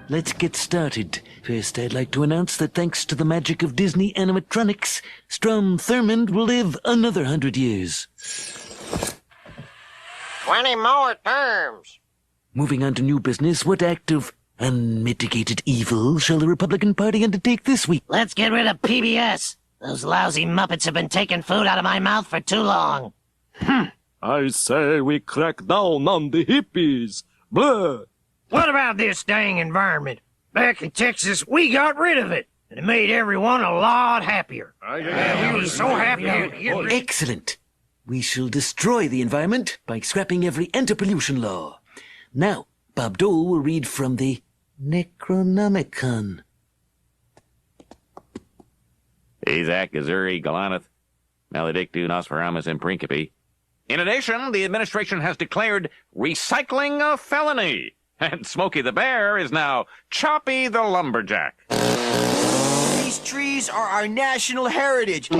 let's get started. First, I'd like to announce that thanks to the magic of Disney animatronics, Strom Thurmond will live another 100 years. 20 more terms. Moving on to new business, what act of unmitigated evil shall the Republican Party undertake this week? Let's get rid of PBS. Those lousy Muppets have been taking food out of my mouth for too long. I say we crack down on the hippies. Blah. What about this dang environment? Back in Texas, we got rid of it, and it made everyone a lot happier. We were so happy to hear. Excellent. We shall destroy the environment by scrapping every anti-pollution law. Now, Bob Dole will read from the Necronomicon. Isaac, Gazuri, Galaneth, Maledictu, Nosferamus, and Principe. In addition, the administration has declared recycling a felony, and Smokey the Bear is now Choppy the Lumberjack. These trees are our national heritage.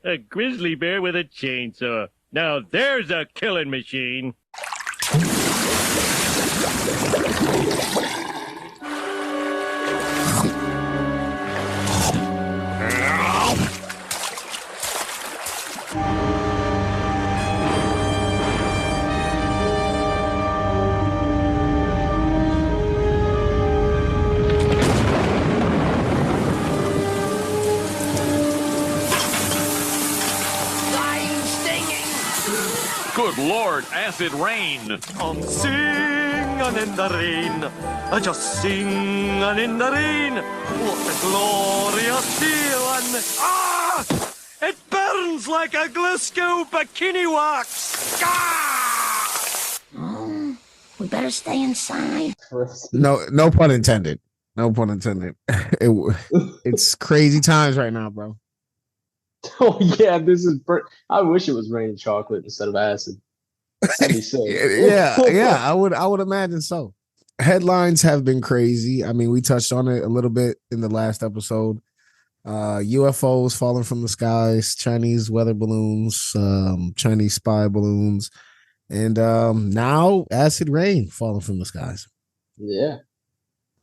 A grizzly bear with a chainsaw. Now there's a killing machine. Good Lord, acid rain! I'm singing in the rain. I just singing in the rain. What a glorious feeling. Ah! It burns like a Glasgow bikini wax. Ah! We better stay inside. No pun intended. No pun intended. It's crazy times right now, bro. Oh yeah, this is. I wish it was raining chocolate instead of acid. That'd be sick. yeah. I would imagine so. Headlines have been crazy. I mean, we touched on it a little bit in the last episode. UFOs falling from the skies, Chinese weather balloons, Chinese spy balloons, and now acid rain falling from the skies. Yeah,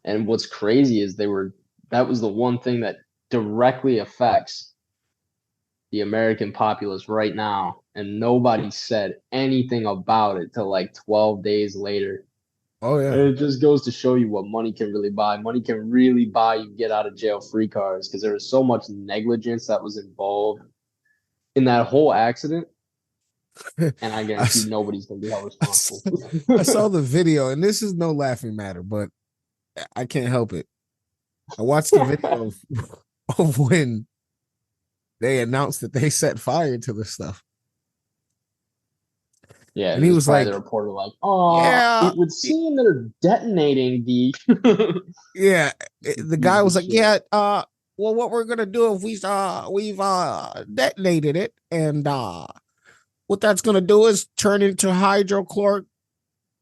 and what's crazy is that was the one thing that directly affects the American populace right now, and nobody said anything about it till like 12 days later. Oh yeah. And it just goes to show you what money can really buy. Money can really buy you get out of jail free cards, because there was so much negligence that was involved in that whole accident. And I guarantee nobody's gonna be held responsible. I saw the video, and this is no laughing matter, but I can't help it. I watched the video of when they announced that they set fire to the stuff. Yeah, and he was like, the reporter like, "Oh, yeah, it would seem they're detonating the." Yeah, the guy was like, "Yeah, well, what we're gonna do if we've detonated it, and what that's gonna do is turn into hydrochloric,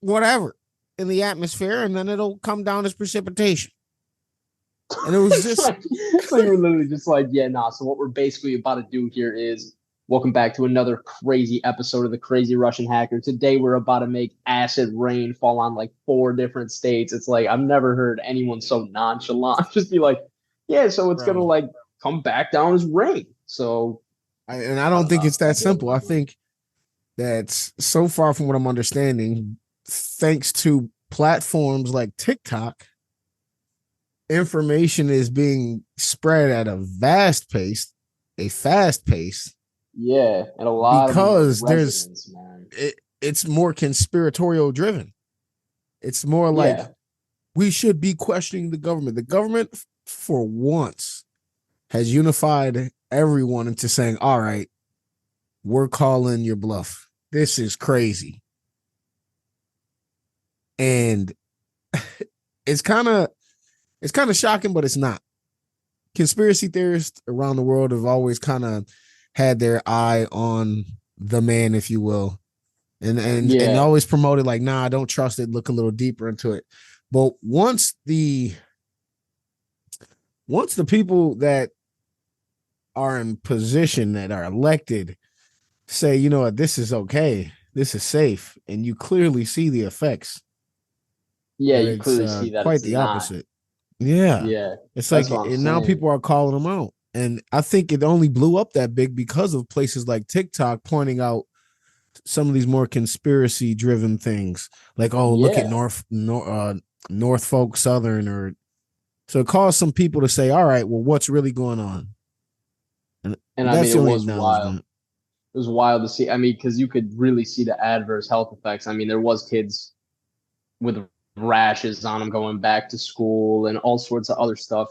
whatever, in the atmosphere, and then it'll come down as precipitation." And it was just so you're literally just like, yeah, nah. So what we're basically about to do here is welcome back to another crazy episode of the Crazy Russian Hacker. Today we're about to make acid rain fall on like 4 different states. It's like I've never heard anyone so nonchalant just be like, yeah, so it's gonna like come back down as rain. So I don't think it's that simple. I think that's so far from what I'm understanding, thanks to platforms like TikTok, information is being spread at a fast pace. Yeah, and a lot because there's it's more conspiratorial driven. It's more like we should be questioning the government. The government, for once, has unified everyone into saying, all right, we're calling your bluff. This is crazy. And it's kind of shocking, but it's not. Conspiracy theorists around the world have always kind of had their eye on the man, if you will, and always promoted like, nah, don't trust it. Look a little deeper into it. But once the people that are in position, that are elected, say, you know what, this is okay, this is safe, and you clearly see the effects. Yeah, But you it's clearly see that quite it's the not. opposite. Yeah, Yeah, it's like that's what I'm and now saying. people are calling them out, and I think it only blew up that big because of places like TikTok pointing out some of these more conspiracy driven things, like look at Yeah, Norfolk Southern, or so it caused some people to say, all right, well, what's really going on? And and I that's mean, the it only was wild. acknowledgement. It was wild to see. I mean, because you could really see the adverse health effects. I mean, there was kids with rashes on them going back to school, and all sorts of other stuff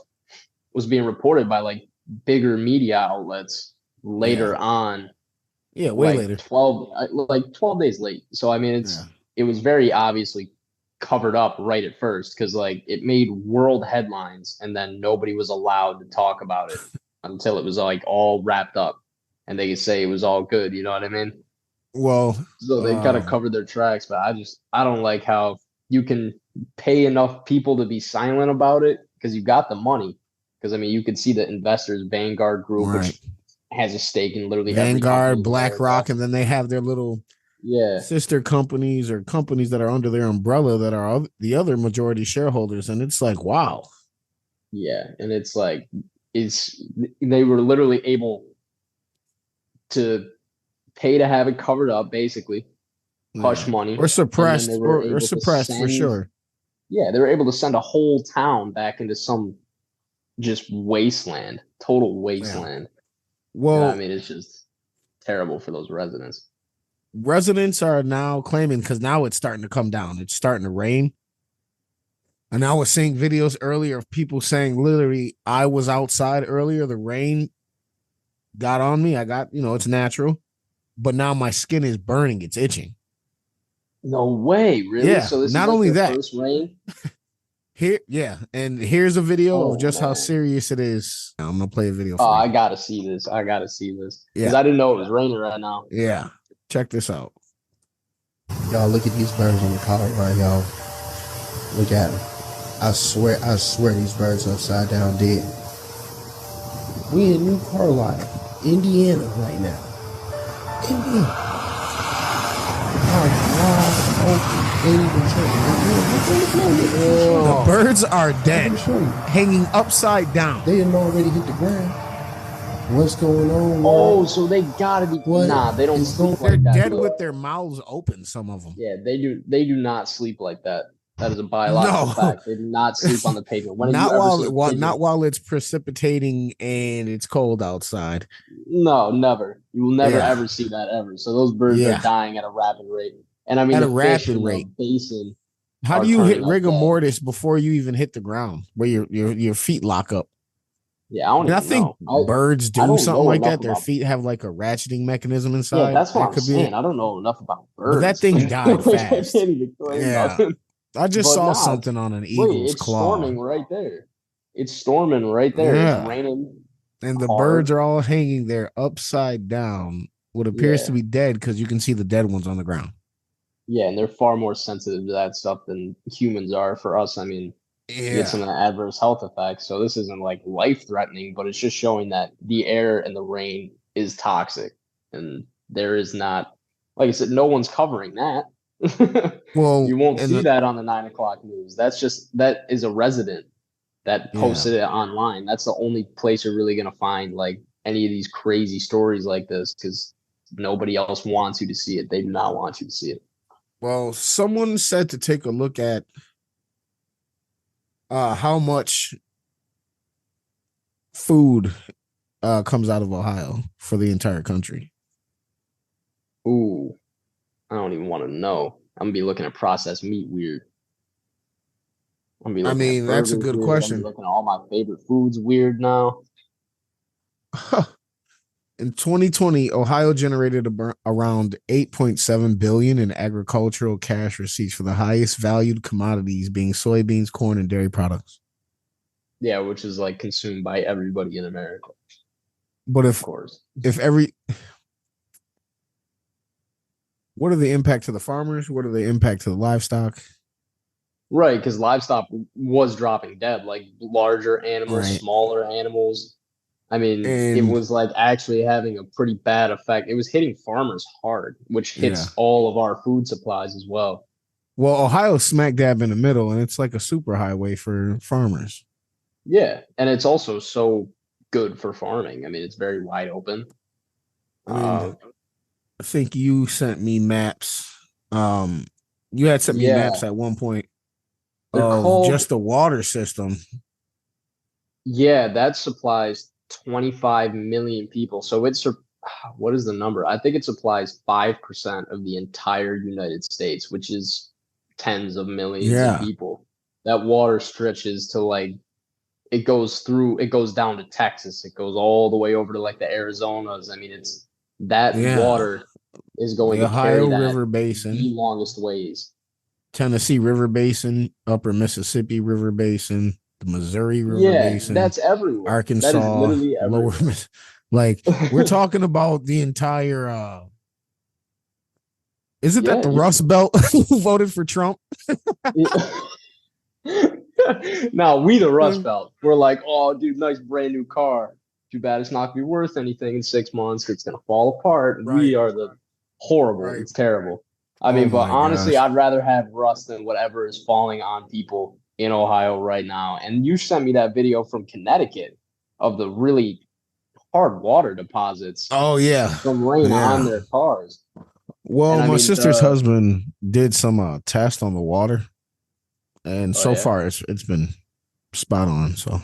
was being reported by like bigger media outlets Yeah, later on, yeah, way later. 12 days late. So I mean, Yeah, it was very obviously covered up right at first, because like it made world headlines, and then nobody was allowed to talk about it until it was like all wrapped up, and they could say it was all good. You know what I mean? well, So they kind of um, covered their tracks, but I don't like how you can pay enough people to be silent about it because you got the money. Because I mean, you could see the investors, Vanguard Group, right. which has a stake in literally every company Vanguard, in America. BlackRock, and then they have their little Yeah, sister companies or companies that are under their umbrella that are the other majority shareholders, and it's like, wow. yeah, and it's like it's they were literally able to pay to have it covered up, basically hush Yeah. money, Or and then suppressed, they were or able to suppressed for send. sure. Yeah, they were able to send a whole town back into some just wasteland, total Yeah. wasteland. And I Well, mean, it's just terrible for those residents. residents are now claiming, because now it's starting to come down. It's starting to rain. And I was seeing videos earlier of people saying, literally, I was outside earlier. The rain got on me. I got, it's natural. But now my skin is burning. It's itching. No way, really? Yeah. So this is Not like only their that, first rain? here, yeah. And here's a video of Oh just how man. serious it is. I'm going to play a video Oh, for you. I gotta see this. I gotta see this. Because Yeah. I didn't know it was raining right now. Yeah. Check this out. Y'all look at these birds on the collar right, y'all. Look at them. I swear these birds are upside down dead. We in New Carlisle, Indiana right now. Indiana. The birds are dead, hanging upside down. They didn't already hit the ground. What's going on? Oh, so they gotta be. What? Nah, they don't sleep They're like that. dead bro. with their mouths open, some of them. Yeah, they do. They do not sleep like that. That is a biological No. fact. They do not sleep on the pavement. When have Not you ever seen a pigeon? not while it's precipitating and it's cold outside. No, never. You will never Yeah. ever see that ever. So those birds Yeah. are dying at a rapid rate. And I mean, At the a fish rapid in the rate. basin. How are do you hit turning up rigor dead. mortis before you even hit the ground, where your feet lock up? Yeah, I don't And I even think know. birds I do don't something know like enough that. Their about. feet have like a ratcheting mechanism Yeah, inside. that's what That I'm could be saying. it. I don't know enough about birds. But that thing died Like, fast. I can't even claim Yeah. nothing. I just But saw nah, something on an Wait, eagle's it's claw. storming right there. It's storming right there. Yeah. It's raining And the hard. birds are all hanging there upside down, what appears to Yeah. be dead, because you can see the dead ones on the ground. Yeah, and they're far more sensitive to that stuff than humans are. For us, I mean, you get some of the adverse health effects. So this isn't like life threatening, but it's just showing that the air and the rain is toxic. And there is not, like I said, no one's covering that. Well, You won't and see that on the 9 o'clock news. That is a resident that posted it online. That's the only place you're really going to find like any of these crazy stories like this, because nobody else wants you to see it. They do not want you to see it. Well, someone said to take a look at how much food comes out of Ohio for the entire country. Ooh, I don't even want to know. I'm gonna be looking at processed meat weird. I'm gonna be looking at That's a burgers good weird. question. I'm looking at all my favorite foods weird now. In 2020, Ohio generated around 8.7 billion in agricultural cash receipts, for the highest valued commodities being soybeans, corn, and dairy products. Yeah, which is like consumed by everybody in America. But Of course. What are the impact to the farmers? What are the impact to the livestock? Right, because livestock was dropping dead, like larger animals, Right. smaller animals. I mean, it And was like actually having a pretty bad effect. It was hitting farmers hard, which yeah. hits all of our food supplies as well. Well, Ohio's smack dab in the middle, and it's like a super highway for farmers. Yeah, and it's also so good for farming. I mean, it's very wide open. I mean, I think you sent me maps. You had sent me Yeah, maps at one point they're of called. just the water system. Yeah, that supplies 25 million people. So what is the number? I think it supplies 5% of the entire United States, which is tens of millions of Yeah, people. That water stretches to like it goes down to Texas. It goes all the way over to like the Arizonas. I mean, it's that yeah. water is going The to carry Ohio that River Basin, the longest ways. Tennessee River Basin, Upper Mississippi River Basin, the Missouri River Yeah, Basin, that's everywhere. That is Arkansas, literally Lower everywhere. like we're talking about the entire isn't that Yeah, the Rust Belt who voted for Trump? now we the Rust Belt. We're like, oh, dude, nice brand new car. Too bad it's not gonna be worth anything in 6 months. It's gonna fall apart. We Right, are the horrible. right. It's terrible. I Oh mean, but my honestly, gosh. I'd rather have rust than whatever is falling on people in Ohio right now. And you sent me that video from Connecticut of the really hard water deposits Oh yeah. from rain on Yeah. their cars. And Well, I my mean, sister's husband did some test on the water, and oh so yeah, far it's been spot on. So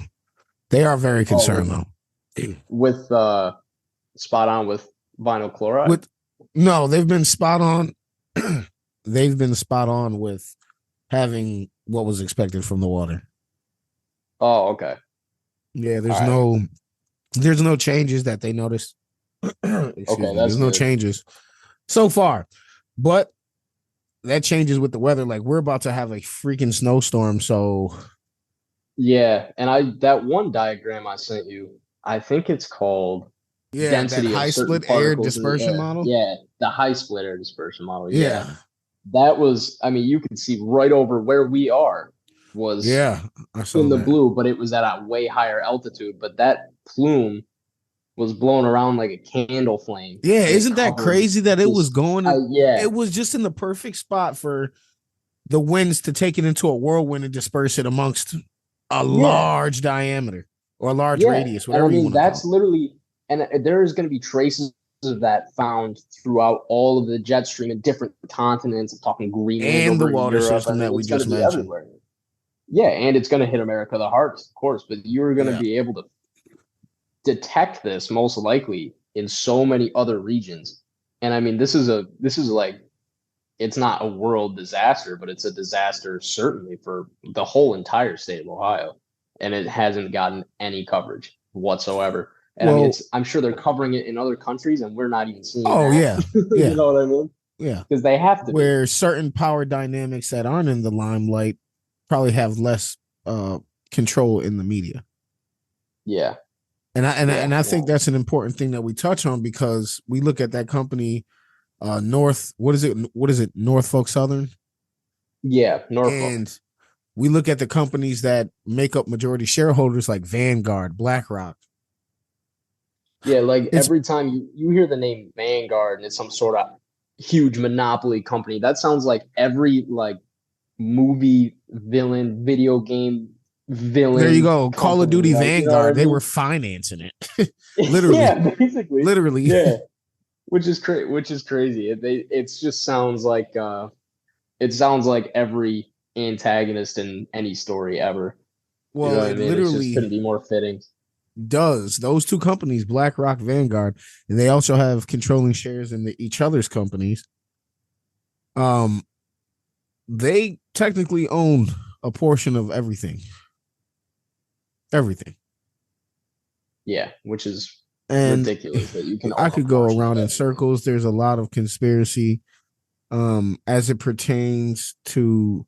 they are very oh concerned though. with spot on with vinyl chloride. With no, they've been spot on. They've been spot on with having what was expected from the water. Oh, okay. Yeah, All right. there's no changes that they noticed. Excuse Okay, me. that's There's no good. changes so far. But that changes with the weather. Like we're about to have a freaking snowstorm. So Yeah, and that one diagram I sent you, I think it's called yeah, that density of high certain split air particles in the dispersion air. model. Yeah, the high split air dispersion model. Yeah, Yeah. that was. I mean, you can see right over where we are was Yeah. I saw in the that. blue, but it was at a way higher altitude. But that plume was blown around like a candle flame. Yeah, and it isn't that covered crazy that it was this. going? Yeah, It was just in the perfect spot for the winds to take it into a whirlwind and disperse it amongst a large diameter or a large yeah, radius, and I whatever you mean want to call that's literally, and there is going to be traces of that found throughout all of the jet stream in different continents. I'm talking it. Greenland And the over in water Europe. I system mean, that we it's going to just be mentioned. everywhere. Yeah, and it's going to hit America the hardest, of course. But you're going to Yeah. be able to detect this most likely in so many other regions. And I mean, this is like it's not a world disaster, but it's a disaster certainly for the whole entire state of Ohio, and it hasn't gotten any coverage whatsoever. And I mean, Well, I'm sure they're covering it in other countries, and we're not even seeing oh that. yeah. You Yeah. know what I mean? Yeah. Because they have to be. Where certain power dynamics that aren't in the limelight probably have less control in the media. Yeah. And I think that's an important thing that we touch on because we look at that company what is it Norfolk Southern, Yeah, Norfolk. and we look at the companies that make up majority shareholders like Vanguard, BlackRock. Yeah, like It's every time you hear the name Vanguard and it's some sort of huge monopoly company, that sounds like every like movie villain, video game villain. there you go, Call of Duty like, you know what I Vanguard. They mean? were financing it. Literally. Yeah, basically. Literally. Yeah, which is crazy. It just sounds like every antagonist in any story ever. Well, You know what I it mean? It literally just couldn't be more fitting. does. Those two companies, BlackRock, Vanguard, and they also have controlling shares in each other's companies. They technically own a portion of everything. Everything. Yeah, which is And ridiculous that you can. I own a could go portion of around in everything. circles. There's a lot of conspiracy as it pertains to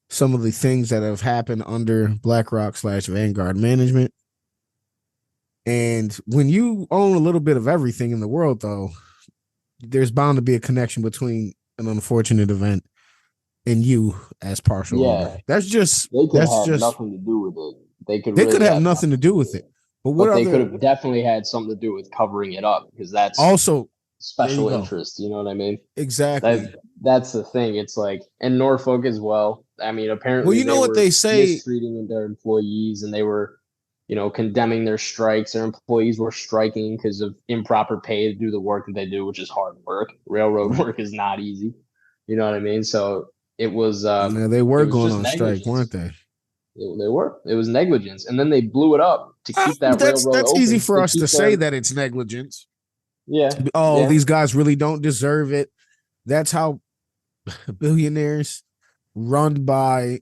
some of the things that have happened under BlackRock / Vanguard management. And when you own a little bit of everything in the world, though, there's bound to be a connection between an unfortunate event and you as partial owner. Yeah, That's just they could have just nothing to do with it. They could they really could have nothing to do with it. But what But they could other have definitely had something to do with covering it up because that's also there you special go. interest. You know what I mean? Exactly. That's the thing. It's like, and Norfolk as well. I mean, Well, apparently you know they what were they say. mistreating their employees, and they were, condemning their strikes. Their employees were striking because of improper pay to do the work that they do, which is hard work. Railroad Right. work is not easy. You know what I mean? So Yeah, they it were was going just on strike, weren't negligence. they? They were. It was negligence, and then they blew it up to keep that railroad That's easy open for to us to keep say their that it's negligence. yeah Oh, yeah these guys really don't deserve it. That's how billionaires run by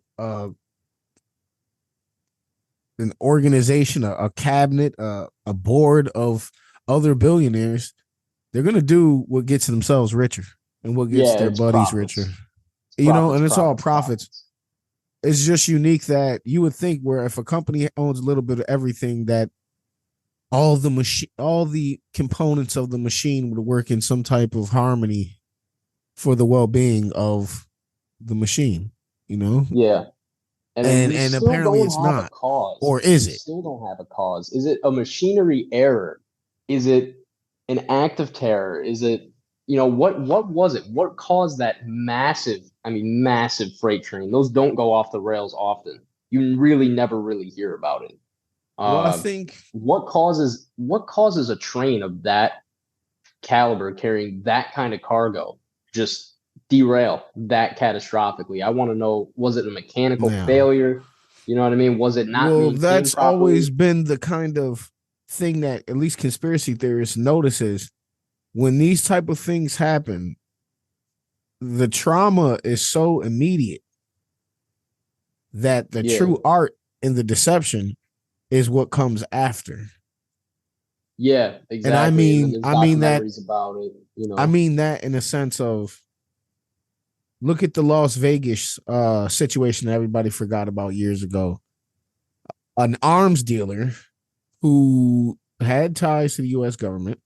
an organization, a cabinet, a board of other billionaires. They're gonna do what gets themselves richer and what gets yeah. their It's buddies richer. profits. It's You know, profits. and it's all Profits. profits. Profits. It's just unique that you would think where if a company owns a little bit of everything, that all the components of the machine would work in some type of harmony for the well-being of the machine, you know? Yeah. And we And still apparently don't it's have a not. cause. Or is We it? still don't have a cause. Is it a machinery error? Is it an act of terror? Is it, what was it? What caused that massive freight train? Those don't go off the rails often. You really never really hear about it. Well, I Uh, think what causes a train of that caliber carrying that kind of cargo just derail that catastrophically? I want to know, was it a mechanical now. failure? You know what I mean? Was it not Well, maintained that's properly? always been the kind of thing that at least conspiracy theorists notices when these type of things happen. The trauma is so immediate that the Yeah. true art in the deception is what comes after. Yeah, And I exactly. And then mean, there's I mean that, documentaries about it, I mean that in a sense of look at the Las Vegas situation that everybody forgot about years ago. An arms dealer who had ties to the U.S. government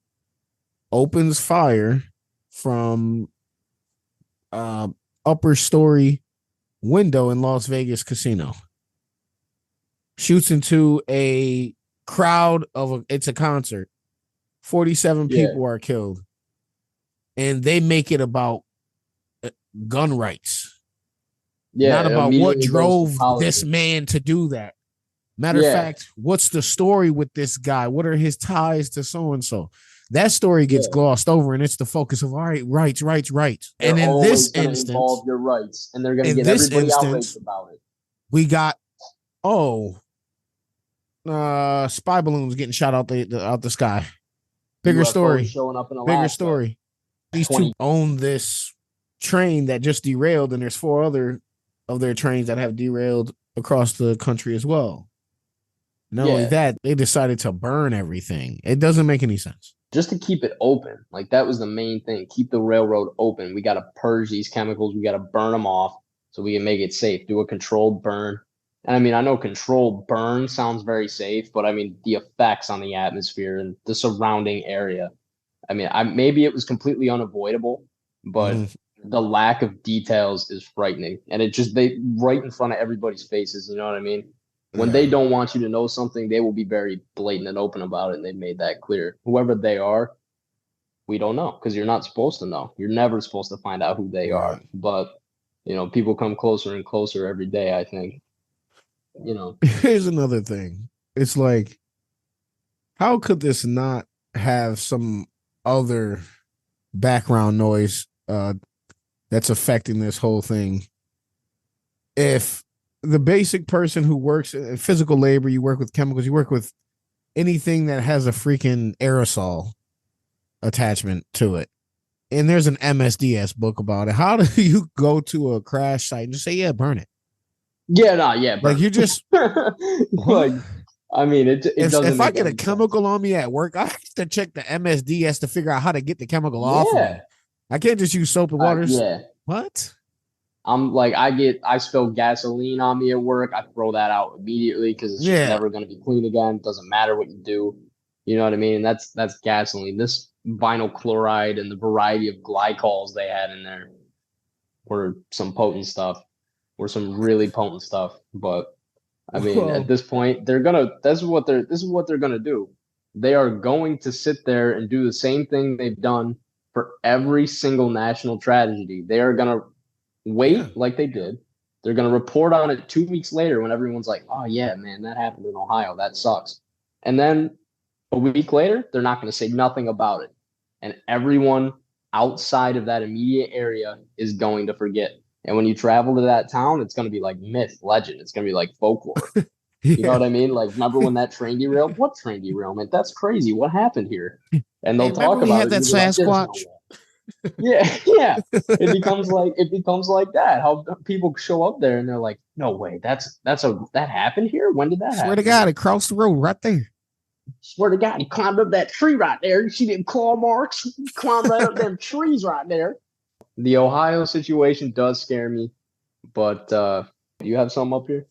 opens fire from uh, upper story window in Las Vegas casino, shoots into a crowd it's a concert. 47 Yeah. people are killed, and they make it about gun rights, Yeah, not it about what immediately goes to drove this politics. man to do that. Matter of Yeah. fact, what's the story with this guy? What are his ties to so and so? That story gets Yeah. glossed over, and it's the focus of all right, rights. They're And always going to involve your rights, and they're going to in get this everybody outraged instance, about it. we got spy balloons getting shot out the sky. Bigger UFOs story. showing up in Bigger Alaska. story. These 20 two own this train that just derailed, and there's 4 other of their trains that have derailed across the country as well. Not only Yeah. that, they decided to burn everything. It doesn't make any sense. Just to keep it open. Like, that was the main thing. Keep the railroad open. We got to purge these chemicals. We got to burn them off so we can make it safe. Do a controlled burn. And I mean, I know controlled burn sounds very safe, but I mean, the effects on the atmosphere and the surrounding area. I mean, maybe it was completely unavoidable, but the lack of details is frightening. And they right in front of everybody's faces. You know what I mean? When they don't want you to know something, they will be very blatant and open about it. And they've made that clear. Whoever they are, we don't know because you're not supposed to know. You're never supposed to find out who they are. But, people come closer and closer every day, I think. Here's another thing. It's like, how could this not have some other background noise that's affecting this whole thing? If the basic person who works in physical labor, you work with chemicals, you work with anything that has a freaking aerosol attachment to it, and there's an MSDS book about it, how do you go to a crash site and just say, yeah, burn it? Yeah, no, yeah. Like, you just like, I mean, it doesn't. If I make get a any chemical sense. on me at work, I have to check the MSDS to figure out how to get the chemical off of me. I can't just use soap and water. Yeah. What? I'm like, I spill gasoline on me at work. I throw that out immediately because it's just never going to be clean again. Doesn't matter what you do. You know what I mean? And that's gasoline. This vinyl chloride and the variety of glycols they had in there were some potent stuff. Were some really potent stuff. But I mean, Well, at this point, this is what they're gonna do. They are going to sit there and do the same thing they've done for every single national tragedy. They are gonna yeah. wait like they did. They're gonna report on it 2 weeks later when everyone's like, "Oh yeah, man, that happened in Ohio. That sucks." And then a week later, they're not gonna say nothing about it, and everyone outside of that immediate area is going to forget. And when you travel to that town, it's going to be like myth, legend. It's going to be like folklore. You know Yeah. what I mean? Like, remember when that train derailed? What train derailment? That's crazy. What happened here? And Hey, they'll remember talk we about had it. that And you'll be like, there's no Sasquatch? way. Yeah, yeah. It becomes like that. How people show up there and they're like, no way. That happened here. When did that Swear to happen? God, it crossed the road right there. Swear to God, he climbed up that tree right there. You see them claw marks? He climbed right up them trees right there. The Ohio situation does scare me, but do you have something up here?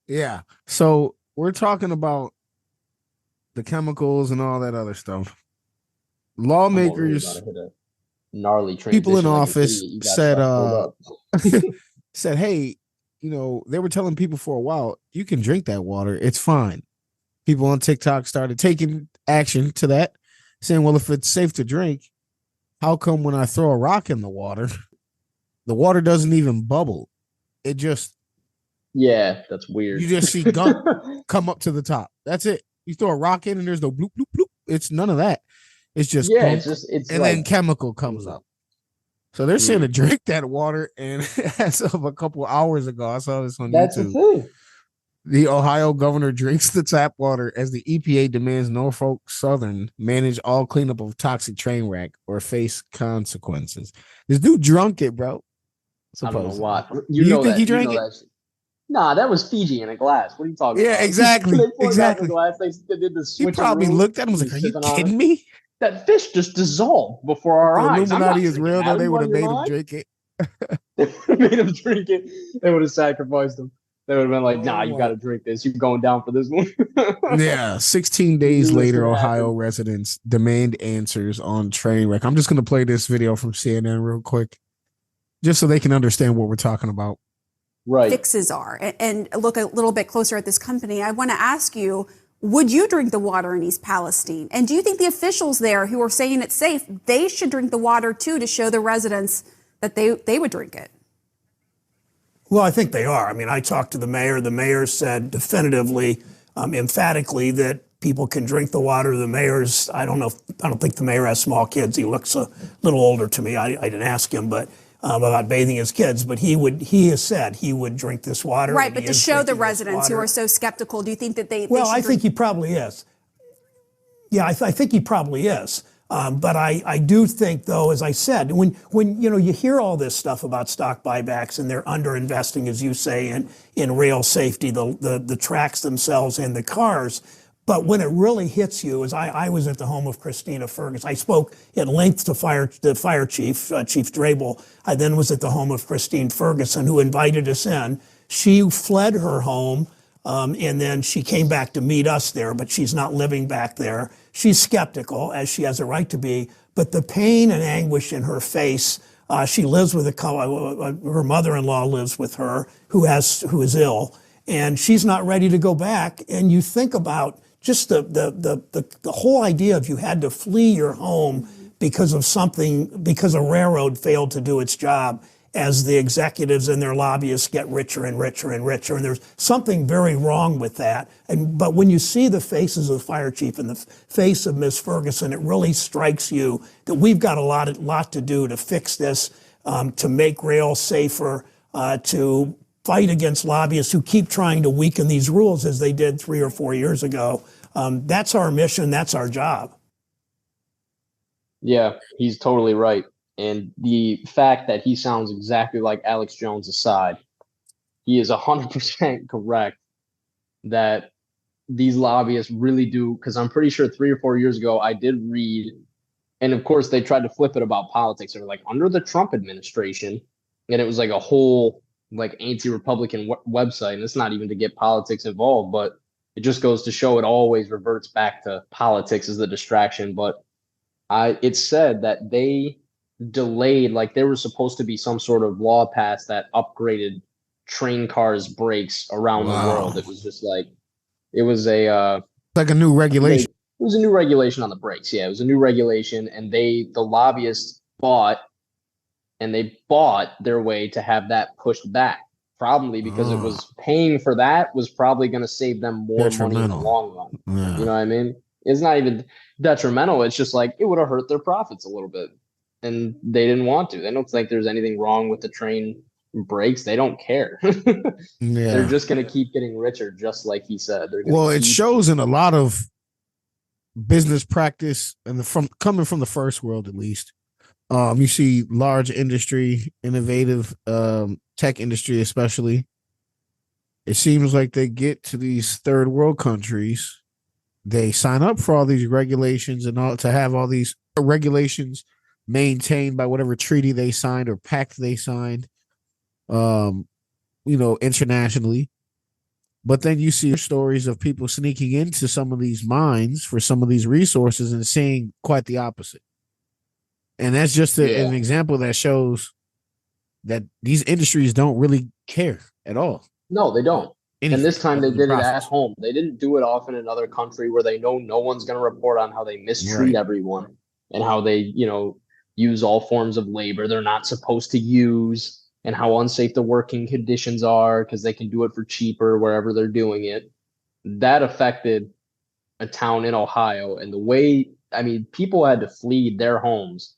Yeah. So we're talking about the chemicals and all that other stuff. I'm over here Lawmakers, about to hit a gnarly people in transition like an office idiot. You got said, stuff pulled up. said, hey, they were telling people for a while, you can drink that water. It's fine. People on TikTok started taking action to that, saying, well, if it's safe to drink, how come when I throw a rock in the water doesn't even bubble? It just, Yeah, that's weird. you just see gunk come up to the top. That's it. You throw a rock in and there's no bloop, bloop, bloop. It's none of that. It's just, Yeah, gunk, it's and like then chemical comes up. So they're saying to drink that water. And as of a couple hours ago, I saw this on that's YouTube. the thing. The Ohio governor drinks the tap water as the EPA demands Norfolk Southern manage all cleanup of toxic train wreck or face consequences. This dude drunk it, bro. I don't know Supposedly. why. Do you think he You drank know it? that. Nah, that was Fiji in a glass. What are you talking Yeah, about? exactly. They poured it out in Exactly. a glass. They did the He probably switcheroo. looked at him and was He like, are you sipping on kidding it. me? That fish just dissolved before If our the eyes. I'm not Illuminati is drinking real, that. though, they Are you would out have of your made him mind? drink it. They would have made him drink it. They would have sacrificed him. They would have been like, nah, Oh you my. got to drink this. You're going down for this one. Yeah, 16 You days knew this later, would Ohio happen. residents demand answers on train wreck. I'm just going to play this video from CNN real quick, just so they can understand what we're talking about. Right. Fixes are and look a little bit closer at this company. I want to ask you, would you drink the water in East Palestine? And do you think the officials there who are saying it's safe, they should drink the water too to show the residents that they would drink it? Well, I think they are. I mean, I talked to the mayor. The mayor said definitively, emphatically, that people can drink the water. The mayor's, I don't think the mayor has small kids. He looks a little older to me. I didn't ask him, but about bathing his kids. But he has said he would drink this water. Right, but to show the residents who are so skeptical, do you think that they Well, should I think he probably is. Yeah, I think he probably is. But I do think, though, as I said, when you hear all this stuff about stock buybacks and they're underinvesting, as you say, in rail safety, the tracks themselves and the cars. But when it really hits you, as I was at the home of Christina Ferguson, I spoke at length to the fire chief, Chief Drabel. I then was at the home of Christine Ferguson, who invited us in. She fled her home. And then she came back to meet us there, but she's not living back there. She's skeptical, as she has a right to be, but the pain and anguish in her face, she lives with her mother-in-law lives with her, who is ill, and she's not ready to go back. And you think about just the whole idea of you had to flee your home because a railroad failed to do its job, as the executives and their lobbyists get richer and richer and richer. And there's something very wrong with that. But when you see the faces of the fire chief and the face of Ms. Ferguson, it really strikes you that we've got a lot to do to fix this, to make rail safer, to fight against lobbyists who keep trying to weaken these rules as they did 3 or 4 years ago. That's our mission. That's our job. Yeah, he's totally right. And the fact that he sounds exactly like Alex Jones aside, he is 100% correct that these lobbyists really do, because I'm pretty sure 3 or 4 years ago, I did read, and of course they tried to flip it about politics. They were like, under the Trump administration, and it was like a whole like anti-Republican website, and it's not even to get politics involved, but it just goes to show it always reverts back to politics as the distraction. But it said that they delayed, like there was supposed to be some sort of law passed that upgraded train cars brakes around the Wow. world. It was just like it was a Like a new regulation. it was a new regulation on the brakes. Yeah, it was a new regulation, and the lobbyists bought their way to have that pushed back. Probably because it was paying for that was probably going to save them more money in the long run. Yeah. You know what I mean? It's not even detrimental. It's just like it would have hurt their profits a little bit, and they didn't want to. They don't think there's anything wrong with the train brakes. They don't care. Yeah. They're just going to keep getting richer, just like he said. Well, it shows in a lot of business practice, and coming from the first world at least. You see large industry, innovative tech industry, especially. It seems like they get to these third world countries, they sign up for all these regulations and all to have all these regulations maintained by whatever treaty they signed or pact they signed, internationally. But then you see stories of people sneaking into some of these mines for some of these resources and seeing quite the opposite. And that's just an example that shows that these industries don't really care at all. No, they don't. And this time they did it at home. They didn't do it off in another country where they know no one's going to report on how they mistreat everyone and how they, use all forms of labor they're not supposed to use and how unsafe the working conditions are because they can do it for cheaper wherever they're doing it. That affected a town in Ohio. And the way, people had to flee their homes.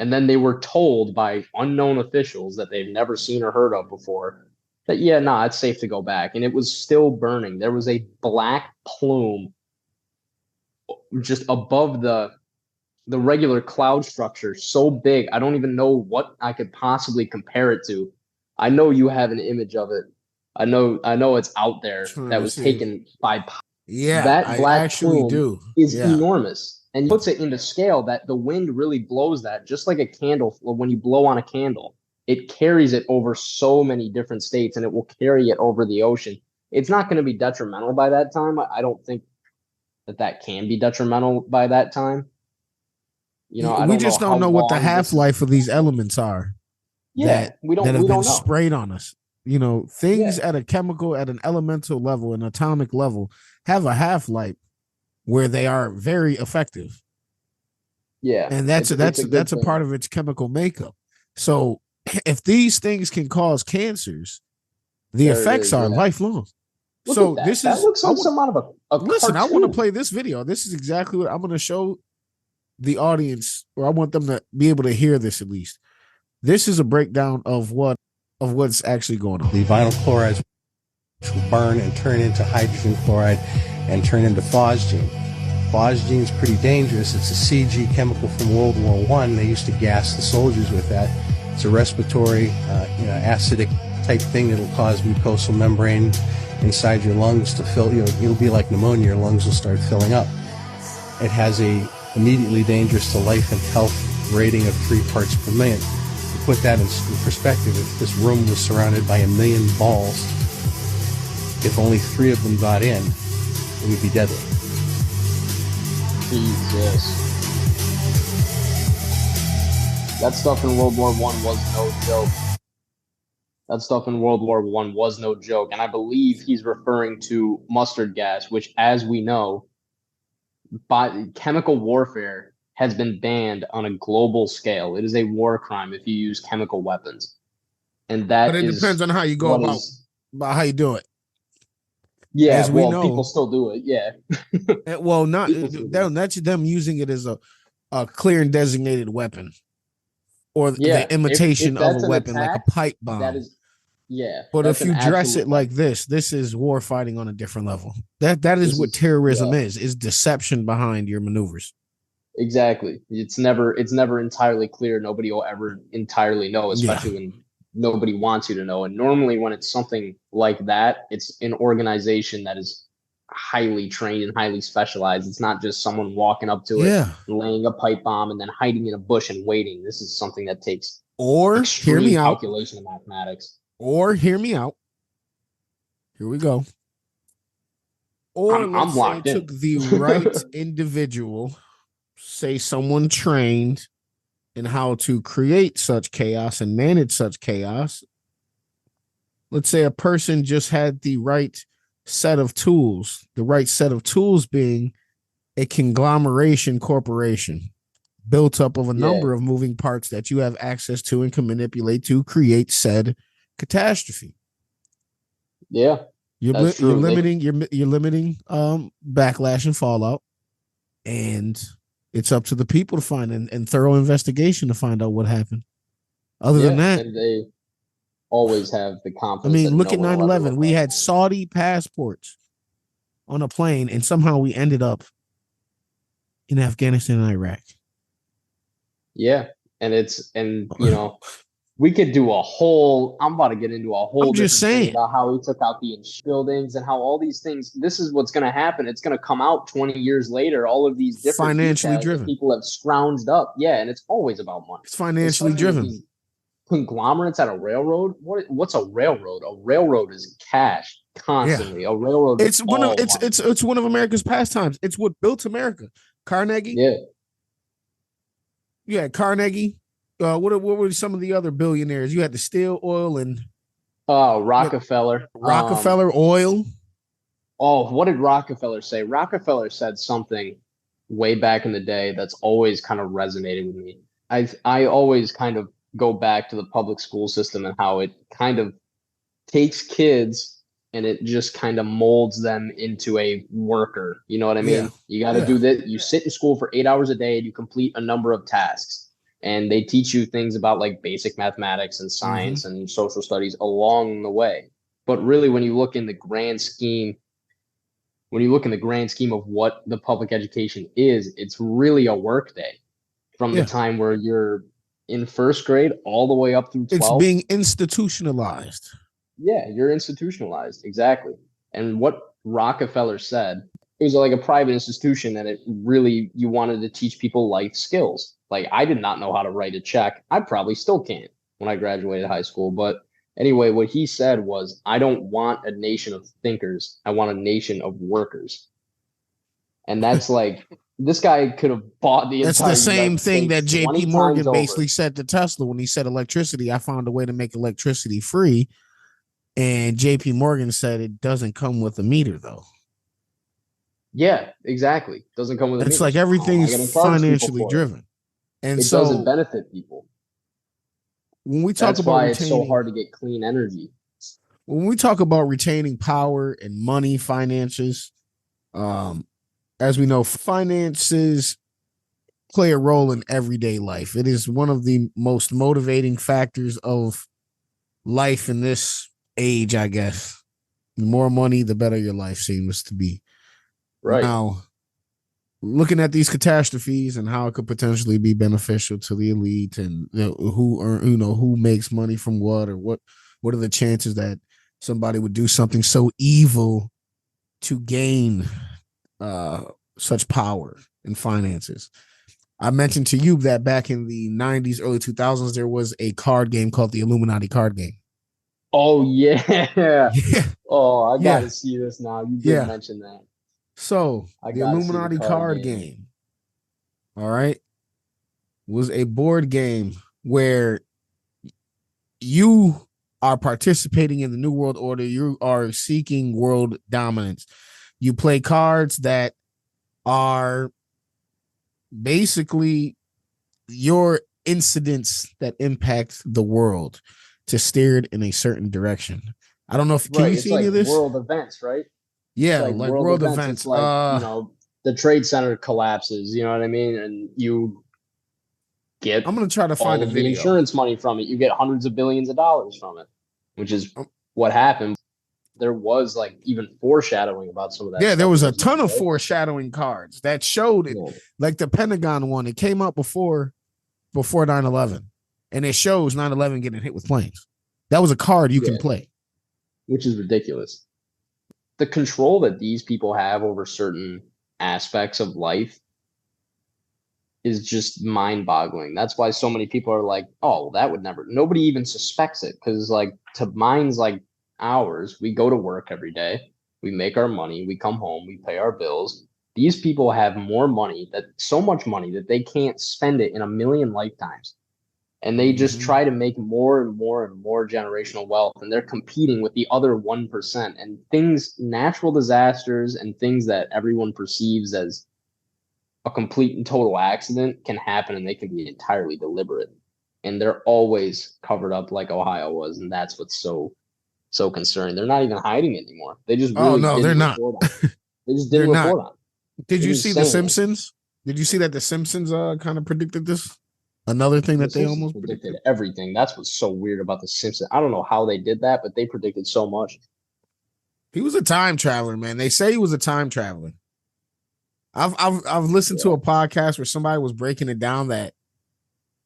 And then they were told by unknown officials that they've never seen or heard of before that, it's safe to go back. And it was still burning. There was a black plume just above the regular cloud structure, so big. I don't even know what I could possibly compare it to. I know you have an image of it. I know it's out there that was taken by. Yeah, that black plume do. Is enormous. And puts it into scale that the wind really blows that, just like a candle. When you blow on a candle, it carries it over so many different states, and it will carry it over the ocean. It's not going to be detrimental by that time. I don't think that can be detrimental by that time. We just don't know what the half-life of these elements are. Yeah, we don't. That have we been don't know. sprayed on us. Things at a chemical, at an elemental level, an atomic level, have a half-life where they are very effective. Yeah. And that's a part of its chemical makeup. So if these things can cause cancers, the effects are lifelong. So this is looks like some out of a listen, cartoon. I want to play this video. This is exactly what I'm going to show the audience, or I want them to be able to hear this at least. This is a breakdown of what's actually going on. The vinyl chlorides will burn and turn into hydrogen chloride and turn into phosgene. Phosgene is pretty dangerous. It's a CG chemical from World War I. They used to gas the soldiers with that. It's a respiratory, acidic type thing that'll cause mucosal membrane inside your lungs to fill. It'll be like pneumonia. Your lungs will start filling up. It has a immediately dangerous to life and health rating of 3 parts per million. To put that in perspective, if this room was surrounded by 1 million balls, if only 3 of them got in, it would be deadly. Jesus. That stuff in World War I was no joke. That stuff in World War I was no joke. And I believe he's referring to mustard gas, which, as we know, by chemical warfare has been banned on a global scale. It is a war crime if you use chemical weapons. And but it depends on how you go about how you do it. Yeah, as we know, people still do it. Yeah. Well, that's them using it as a clear and designated weapon, or the imitation of a weapon, like a pipe bomb. That is, But if you dress it like this is war fighting on a different level. That is what terrorism is deception behind your maneuvers. Exactly. It's never entirely clear. Nobody will ever entirely know, especially when nobody wants you to know. And normally when it's something like that, it's an organization that is highly trained and highly specialized. It's not just someone walking up to it, laying a pipe bomb and then hiding in a bush and waiting. This is something that takes hear me out. Calculation of mathematics. Or hear me out. Here we go. Or I'm locked in. Took the right individual, say someone trained in how to create such chaos and manage such chaos. let's say a person just had the right set of tools, the right set of tools being a conglomeration corporation built up of a number of moving parts that you have access to and can manipulate to create said catastrophe. Yeah. You're limiting backlash and fallout, and it's up to the people to find and thorough investigation to find out what happened. Other than that, and they always have the confidence. I mean, look at 9/11. We had Saudi passports on a plane, and somehow we ended up in Afghanistan and Iraq. Yeah, and you know, we could do a whole. I'm about to get into a whole. I'm just saying about how he took out the buildings and how all these things. This is what's going to happen. It's going to come out 20 years later. All of these different financially driven people have scrounged up. Yeah, and it's always about money. It's financially driven. Conglomerates at a railroad. What's a railroad? A railroad is cash constantly. Yeah. A railroad. It's one of America's pastimes. It's what built America. Carnegie. Yeah, Carnegie. What were some of the other billionaires? You had the steel, oil, and Rockefeller. Oil. Oh, what did Rockefeller say? Rockefeller said something way back in the day that's always kind of resonated with me. I always kind of go back to the public school system and how it kind of takes kids and it just kind of molds them into a worker. You know what I mean? You got to do that. You sit in school for 8 hours a day and you complete a number of tasks. And they teach you things about like basic mathematics and science and social studies along the way. But really, when you look in the grand scheme, of what the public education is, it's really a work day from the time where you're in first grade all the way up through 12. It's being institutionalized. Yeah, you're institutionalized. Exactly. And what Rockefeller said, it was like a private institution and you wanted to teach people life skills. Like, I did not know how to write a check. I probably still can't when I graduated high school. But anyway, what he said was, I don't want a nation of thinkers. I want a nation of workers. And that's like, this guy could have bought the That's the same thing that JP Morgan basically said to Tesla when he said electricity. I found a way to make electricity free. And JP Morgan said it doesn't come with a meter, though. Yeah, exactly. Doesn't come with a meter. It's like everything's financially driven. And it doesn't benefit people. When we talk about why it's so hard to get clean energy. When we talk about retaining power and money, finances, as we know, finances play a role in everyday life. It is one of the most motivating factors of life in this age, I guess. The more money, the better your life seems to be. Right. Now, looking at these catastrophes and how it could potentially be beneficial to the elite and who makes money from what, or what are the chances that somebody would do something so evil to gain such power and finances. I mentioned to you that back in the 90s, early 2000s, there was a card game called the Illuminati card game. Oh, yeah. Oh, I got to see this now. You did mention that. So the Illuminati card game, all right, was a board game where you are participating in the New World Order. You are seeking world dominance. You play cards that are basically your incidents that impact the world to steer it in a certain direction. I don't know if can you see any of this? World events, right? Yeah, like world events. It's like, the Trade Center collapses, you know what I mean? And you get I'm going to try to find a video. The insurance money from it. You get hundreds of billions of dollars from it, which is what happened. There was like even foreshadowing about some of that. Yeah, there was a ton of foreshadowing cards that showed it. Like the Pentagon one, it came out before 9/11, and it shows 9/11 getting hit with planes. That was a card you can play, which is ridiculous. The control that these people have over certain aspects of life is just mind-boggling. That's why so many people are like, oh, that would never, nobody even suspects it. Because like to minds like ours, we go to work every day, we make our money, we come home, we pay our bills. These people have more money, so much money that they can't spend it in a million lifetimes. And they just try to make more and more and more generational wealth, and they're competing with the other 1%. And things, natural disasters and things that everyone perceives as a complete and total accident can happen, and they can be entirely deliberate. And they're always covered up like Ohio was, and that's what's so concerning. They're not even hiding anymore. They just really they're not. report on it. They just didn't report on it. Did you see The Simpsons? Did you see that The Simpsons kind of predicted this? Another thing that they almost predicted everything. That's what's so weird about The Simpsons. I don't know how they did that, but they predicted so much. He was a time traveler, man. They say he was a time traveler. I've listened to a podcast where somebody was breaking it down that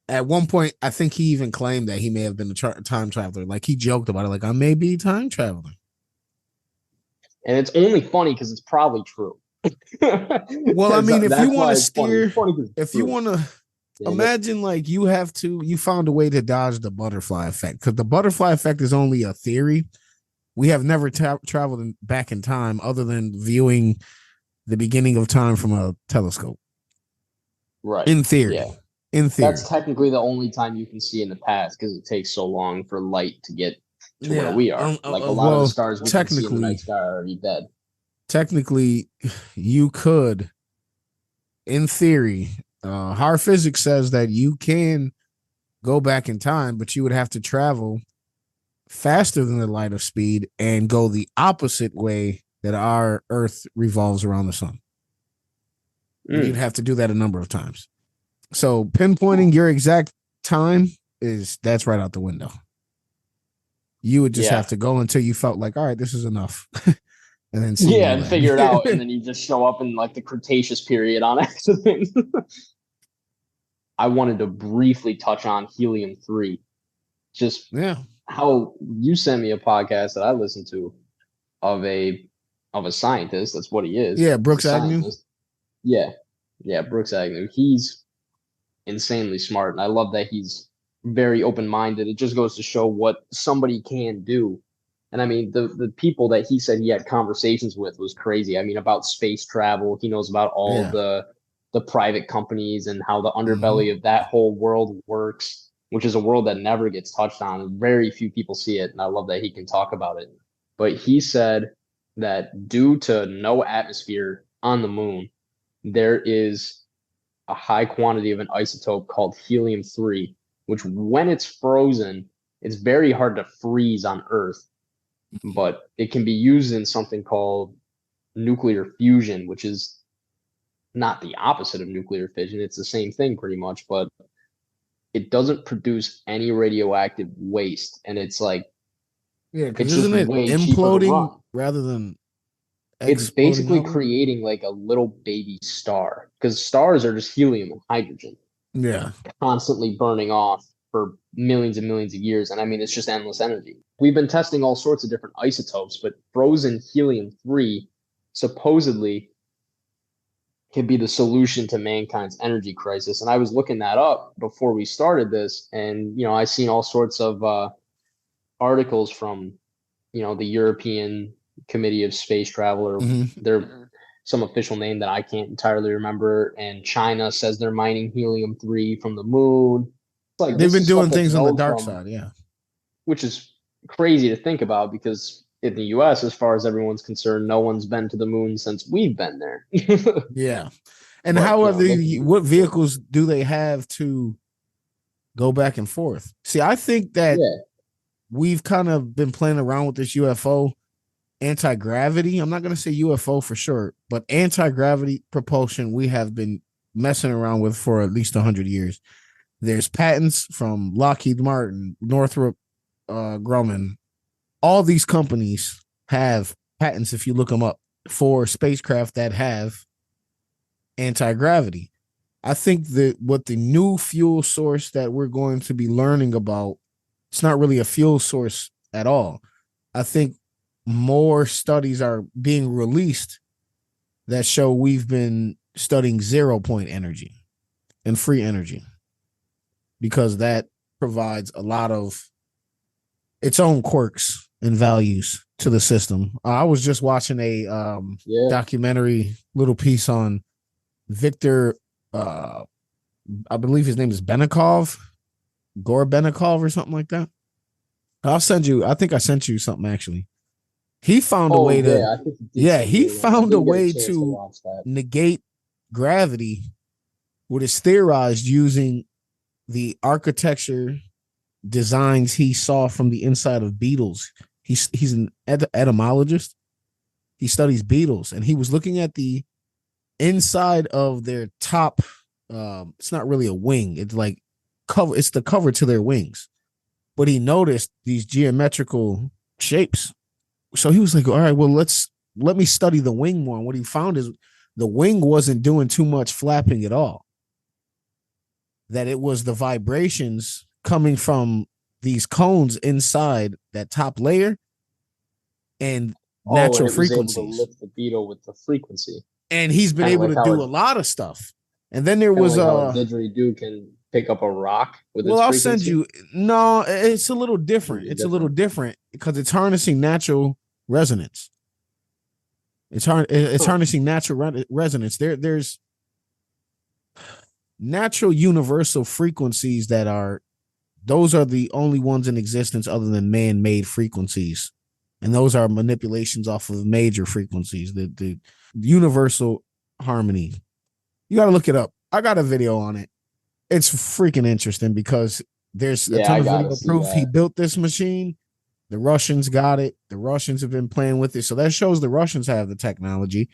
at one point, I think he even claimed that he may have been a time traveler. Like he joked about it, like I may be a time traveler. And it's only funny because it's probably true. Well, I mean, if you want to steer, if you want to imagine, like you found a way to dodge the butterfly effect, because the butterfly effect is only a theory. We have never traveled back in time other than viewing the beginning of time from a telescope. Right. In theory. Yeah. In theory. That's technically the only time you can see in the past because it takes so long for light to get to where we are. Like a lot of the stars we can see in the night sky are already dead. Technically, you could, in theory, hard physics says that you can go back in time, but you would have to travel faster than the light of speed and go the opposite way that our Earth revolves around the sun. You'd have to do that a number of times. So pinpointing your exact time that's right out the window. You would just have to go until you felt like, all right, this is enough. And then and figure it out, and then you just show up in like the Cretaceous period on accident. I wanted to briefly touch on helium-3. Just how you sent me a podcast that I listened to of a scientist. That's what he is. Yeah, Brooks Agnew. Yeah, Brooks Agnew. He's insanely smart, and I love that he's very open-minded. It just goes to show what somebody can do. And I mean, the people that he said he had conversations with was crazy. I mean, about space travel. He knows about all the private companies and how the underbelly of that whole world works, which is a world that never gets touched on. Very few people see it, and I love that he can talk about it. But he said that due to no atmosphere on the moon, there is a high quantity of an isotope called helium-3, which when it's frozen, it's very hard to freeze on Earth. But it can be used in something called nuclear fusion, which is not the opposite of nuclear fission. It's the same thing pretty much, but it doesn't produce any radioactive waste. And it's like, it's isn't it imploding rather than it's basically creating like a little baby star, because stars are just helium and hydrogen. Yeah. Constantly burning off for millions and millions of years. And I mean, it's just endless energy. We've been testing all sorts of different isotopes, but frozen helium-3 supposedly can be the solution to mankind's energy crisis. And I was looking that up before we started this, and I seen all sorts of articles from the European Committee of Space Travel, or they're some official name that I can't entirely remember, and China says they're mining helium-3 from the moon. Like, they've been doing things on the dark side, which is crazy to think about, because in the US, as far as everyone's concerned, no one's been to the moon since we've been there. And how are what vehicles do they have to go back and forth? See, I think that we've kind of been playing around with this UFO anti-gravity. I'm not going to say UFO for sure, but anti-gravity propulsion we have been messing around with for at least 100 years. There's patents from Lockheed Martin, Northrop Grumman. All these companies have patents, if you look them up, for spacecraft that have anti-gravity. I think that what the new fuel source that we're going to be learning about, it's not really a fuel source at all. I think more studies are being released that show we've been studying 0-point energy and free energy, because that provides a lot of its own quirks and values to the system. I was just watching a documentary, little piece on Victor, I believe his name is Benakov, Gorbanikov or something like that. I'll send you. I think I sent you something actually. He found a way to. Yeah, I think He found a way to to watch that. negate gravity, what is theorized using the architecture designs he saw from the inside of beetles. He's an etymologist. He studies beetles, and he was looking at the inside of their top. It's not really a wing. It's like cover. It's the cover to their wings. But he noticed these geometrical shapes. So he was like, all right, well, let me study the wing more. And what he found is the wing wasn't doing too much flapping at all. That it was the vibrations coming from these cones inside that top layer and natural and it was able frequencies. to lift the beetle with the frequency. And he's been able to do a lot of stuff. And then there was like how a didgeridoo can pick up a rock with its I'll frequency. send you. No, it's a little different. It's a little different because it's harnessing natural resonance. It's harnessing natural resonance. There's natural universal frequencies those are the only ones in existence other than man-made frequencies. And those are manipulations off of major frequencies, the universal harmony. You got to look it up. I got a video on it. It's freaking interesting because there's a ton of video proof he built this machine. The Russians got it. The Russians have been playing with it. So that shows the Russians have the technology.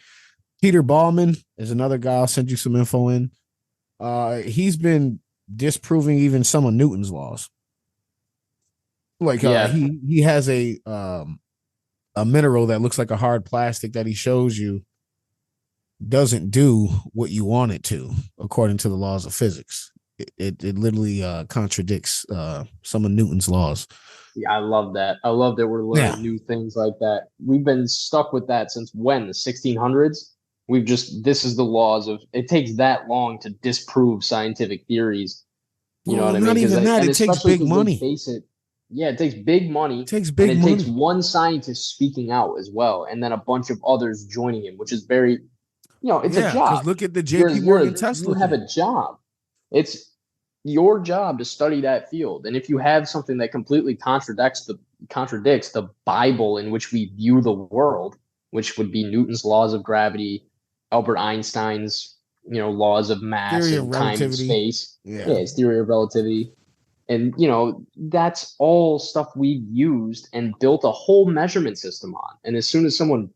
Peter Ballman is another guy. I'll send you some info in. He's been disproving even some of Newton's laws. Like he has a mineral that looks like a hard plastic that he shows you doesn't do what you want it to according to the laws of physics. It literally contradicts some of Newton's laws. Yeah, I love that. I love that we're learning new things like that. We've been stuck with that since when? The 1600s? This is the laws of, it takes that long to disprove scientific theories. You know what I mean? Not even that. It takes big money. It takes big money. It takes big money. It takes one scientist speaking out as well, and then a bunch of others joining him, which is very, it's a job. Look at the JP Morgan Tesla. You have a job. It's your job to study that field. And if you have something that completely contradicts the Bible in which we view the world, which would be Newton's laws of gravity, Albert Einstein's, laws of mass and time and space. His theory of relativity. And, that's all stuff we've used and built a whole measurement system on. And as soon as someone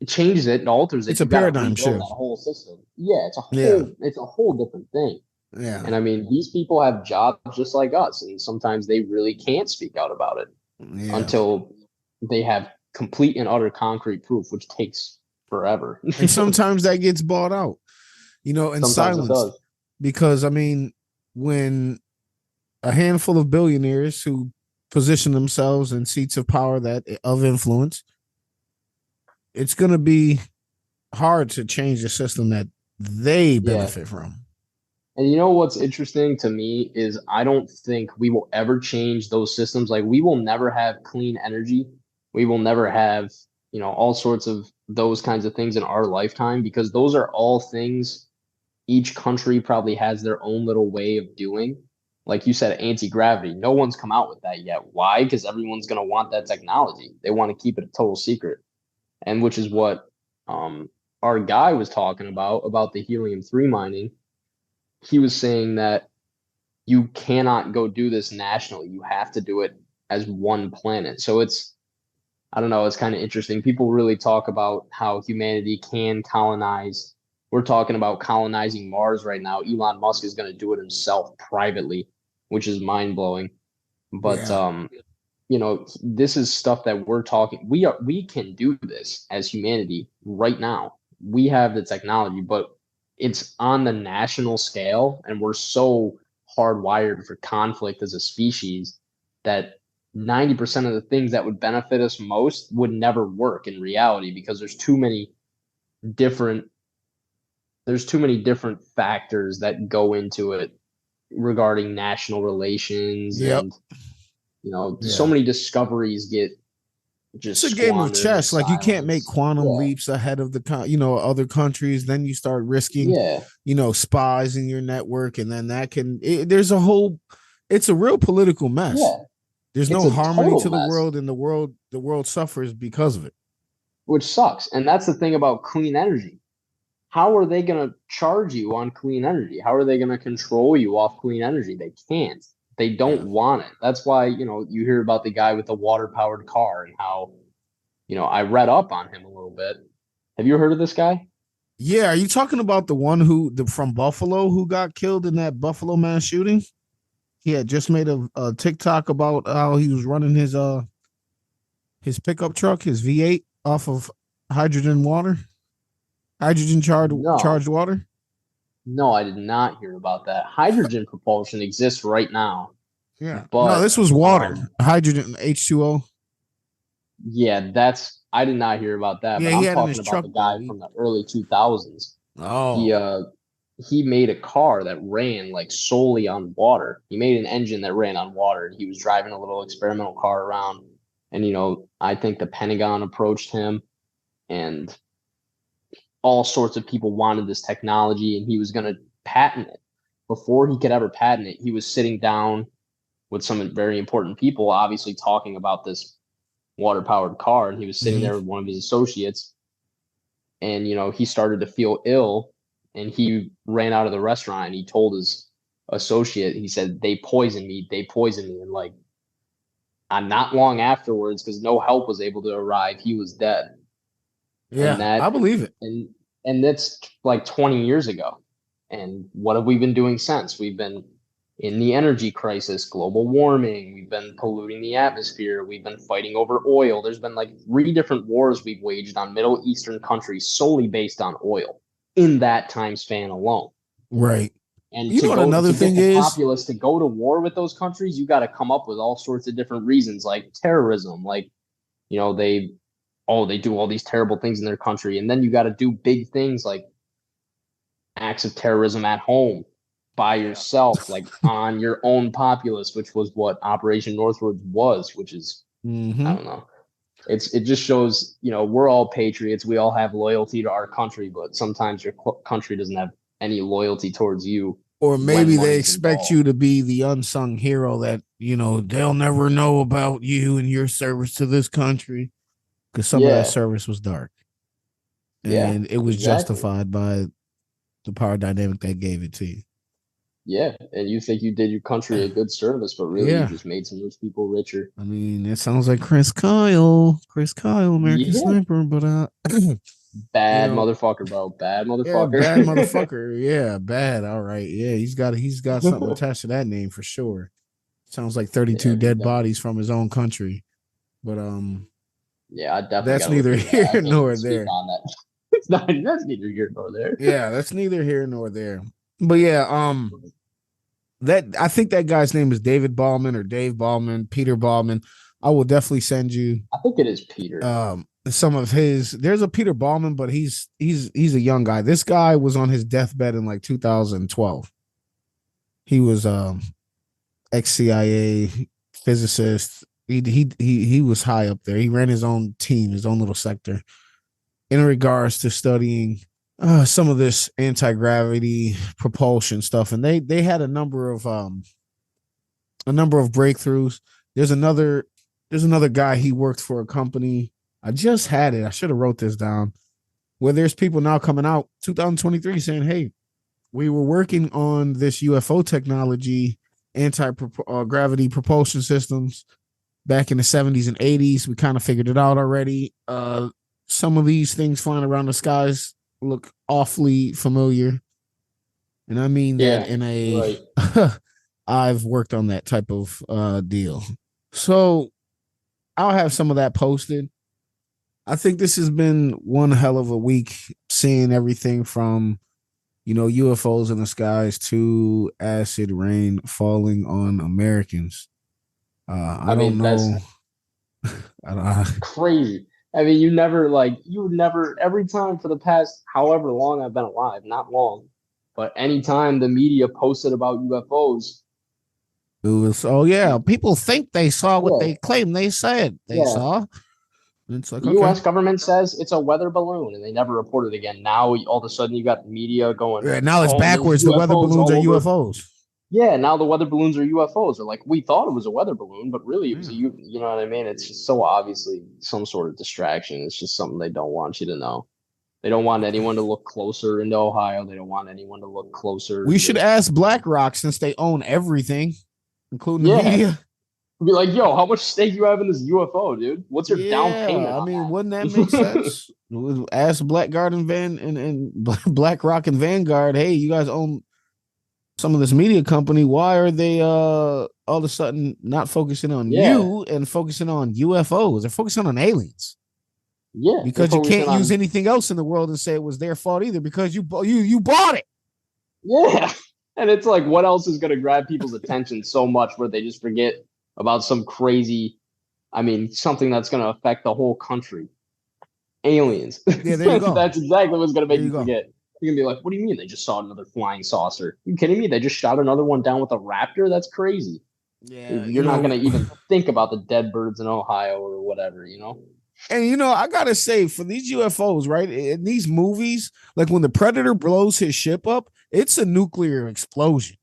changes it and alters it, it's a paradigm shift. That whole system. Yeah, it's a whole different thing. Yeah. And I mean, these people have jobs just like us, and sometimes they really can't speak out about it until they have complete and utter concrete proof, which takes forever. And sometimes that gets bought out, in silence. Because I mean, when a handful of billionaires who position themselves in seats of power of influence, it's going to be hard to change the system that they benefit from. And what's interesting to me is I don't think we will ever change those systems. Like, we will never have clean energy. We will never have, all sorts of those kinds of things in our lifetime, because those are all things each country probably has their own little way of doing. Like you said, anti-gravity. No one's come out with that yet. Why? Because everyone's going to want that technology. They want to keep it a total secret. And which is what our guy was talking about the helium-3 mining. He was saying that you cannot go do this nationally. You have to do it as one planet. So it's kind of interesting. People really talk about how humanity can colonize. We're talking about colonizing Mars right now. Elon Musk is going to do it himself privately, which is mind-blowing. But, this is stuff that we're talking. We can do this as humanity right now. We have the technology, but it's on the national scale, and we're so hardwired for conflict as a species that 90% of the things that would benefit us most would never work in reality, because there's too many different factors that go into it regarding national relations. And so many discoveries get just it's a game of chess. Like, you can't make quantum leaps ahead of the other countries. Then you start risking spies in your network, and then there's a whole It's a real political mess. Yeah. There's It's no a harmony total to the mess. world, and the world suffers because of it. Which sucks. And that's the thing about clean energy. How are they going to charge you on clean energy? How are they going to control you off clean energy? They can't. They don't want it. That's why, you hear about the guy with the water-powered car and how, I read up on him a little bit. Have you heard of this guy? Yeah, are you talking about the one from Buffalo who got killed in that Buffalo mass shooting? He had just made a TikTok about how he was running his pickup truck, his V8, off of hydrogen charged water. No, I did not hear about that. Hydrogen propulsion exists right now. Yeah, but no, this was water, hydrogen, H2O. Yeah, I did not hear about that. Yeah, but he I'm had in his talking about truck, the guy from the early 2000s. Oh, He made a car that ran like solely on water. He made an engine that ran on water. And he was driving a little experimental car around. And, I think the Pentagon approached him and all sorts of people wanted this technology and he was going to patent it. Before he could ever patent it, he was sitting down with some very important people, obviously talking about this water-powered car. And he was sitting there with one of his associates. And, he started to feel ill. And he ran out of the restaurant and he told his associate, he said, they poisoned me. And like, not long afterwards, because no help was able to arrive, he was dead. Yeah, I believe it. And that's like 20 years ago. And what have we been doing since? We've been in the energy crisis, global warming. We've been polluting the atmosphere. We've been fighting over oil. There's been like 3 different wars we've waged on Middle Eastern countries solely based on oil in that time span alone. Right. And another thing is, populace to go to war with those countries, you got to come up with all sorts of different reasons, like terrorism, like, they do all these terrible things in their country. And then you got to do big things like acts of terrorism at home by yourself, like on your own populace, which was what Operation Northwoods was, which is, I don't know. It just shows, we're all patriots. We all have loyalty to our country, but sometimes your country doesn't have any loyalty towards you. Or maybe they expect you to be the unsung hero that, they'll never know about you and your service to this country, because some of that service was dark. And it was justified by the power dynamic that gave it to you. Yeah, and you think you did your country a good service, but really you just made some rich people richer. I mean, it sounds like Chris Kyle, American Sniper, but bad motherfucker, bro. Bad motherfucker. Yeah, bad motherfucker. Yeah, bad. All right. Yeah, he's got something attached to that name for sure. Sounds like 32 dead bodies from his own country. But yeah, I definitely that's neither here nor there. That's neither here nor there. Yeah, that's neither here nor there. But yeah, that I think that guy's name is David Ballman or Dave Ballman, Peter Ballman. I will definitely send you. I think it is Peter. Some of his. There's a Peter Ballman, but he's a young guy. This guy was on his deathbed in like 2012. He was ex-CIA physicist. He was high up there. He ran his own team, his own little sector, in regards to studying some of this anti-gravity propulsion stuff, and they had a number of breakthroughs. There's another guy, he worked for a company. I just had it. I should have wrote this down. Where there's people now coming out 2023 saying, "Hey, we were working on this UFO technology, anti-gravity propulsion systems back in the 70s and 80s. We kind of figured it out already. Some of these things flying around the skies look awfully familiar." And I mean that in a I've worked on that type of deal. So I'll have some of that posted. I think this has been one hell of a week, seeing everything from, UFOs in the skies to acid rain falling on Americans. I don't know. Crazy. I mean, you never, every time for the past however long I've been alive, not long, but anytime the media posted about UFOs, it was, people think they saw what they claim they said they saw. And it's like, the U.S. government says it's a weather balloon, and they never report it again. Now, all of a sudden, you got the media going. Yeah, now it's backwards. The weather balloons are UFOs. Yeah, now the weather balloons are UFOs. Or like, we thought it was a weather balloon, but really it was you know what I mean? It's just so obviously some sort of distraction. It's just something they don't want you to know. They don't want anyone to look closer into Ohio. They don't want anyone to look closer. We should ask BlackRock since they own everything, including the media. Be like, yo, how much stake you have in this UFO, dude? What's your down payment? I mean, wouldn't that make sense? Ask BlackRock and Vanguard, hey, you guys own some of this media company. Why are they all of a sudden not focusing on you and focusing on UFOs? They're focusing on aliens. Yeah, because you can't use anything else in the world and say it was their fault either because you bought it. Yeah, and it's like, what else is going to grab people's attention so much where they just forget about some crazy, I mean, something that's going to affect the whole country? Aliens. Yeah, there you go. That's exactly what's going to make you forget. You're going to be like, what do you mean they just saw another flying saucer? Are you kidding me? They just shot another one down with a Raptor? That's crazy. Yeah, you're not going to even think about the dead birds in Ohio or whatever, you know? And, I got to say, for these UFOs, right, in these movies, like when the Predator blows his ship up, it's a nuclear explosion.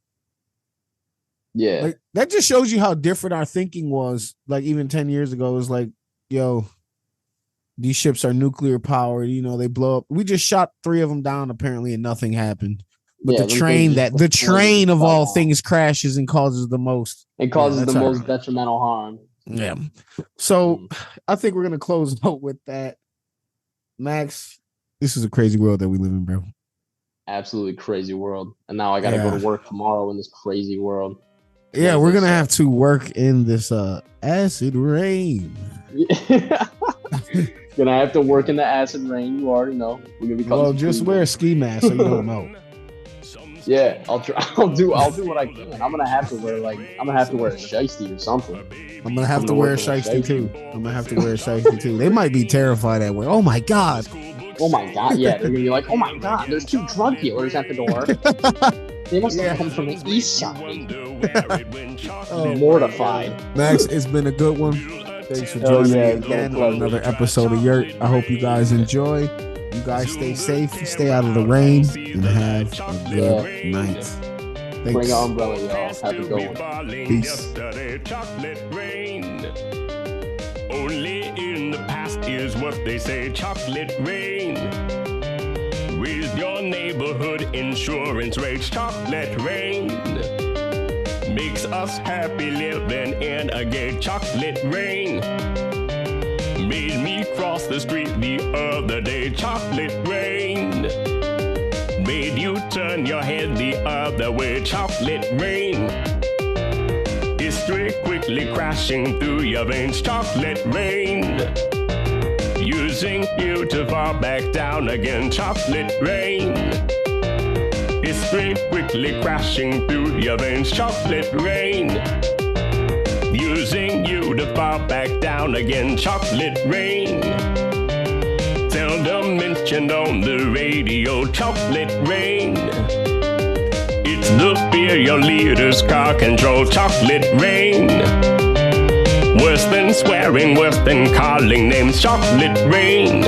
Yeah. Like, that just shows you how different our thinking was. Like, even 10 years ago, it was like, yo, these ships are nuclear powered. They blow up. We just shot 3 of them down, apparently, and nothing happened. But the train of all things crashes and causes the most. It causes the most detrimental harm. Yeah. So I think we're going to close out with that. Max, this is a crazy world that we live in, bro. Absolutely crazy world. And now I got to go to work tomorrow in this crazy world. Yeah, we're going to have to work in this acid rain. Gonna have to work in the acid rain. You already know. We're gonna be just wear a ski mask so you don't know. Yeah, I'll try. I'll do what I can. I'm gonna have to wear a shiesty or something. I'm gonna have to wear a shiesty too. They might be terrified at work. Oh my god. Yeah, they're gonna be like, oh my god, there's 2 drug dealers at the door. They must have come from the east side. Mortified. Max, it's been a good one. Thanks for joining me again on another episode of Yurt. I hope you guys enjoy. You guys stay safe, stay out of the rain, and have a good night. Thanks. Bring an umbrella, y'all. Have a good one. Peace. Only in the past is what they say, chocolate rain. With your neighborhood insurance rates, chocolate rain. Makes us happy living in a gay chocolate rain. Made me cross the street the other day, chocolate rain. Made you turn your head the other way, chocolate rain. History quickly crashing through your veins, chocolate rain. Using you to fall back down again, chocolate rain. History quickly crashing through your veins, chocolate rain. Using you to fall back down again, chocolate rain. Seldom mentioned on the radio, chocolate rain. It's the fear your leaders car control, chocolate rain. Worse than swearing, worse than calling names, chocolate rain.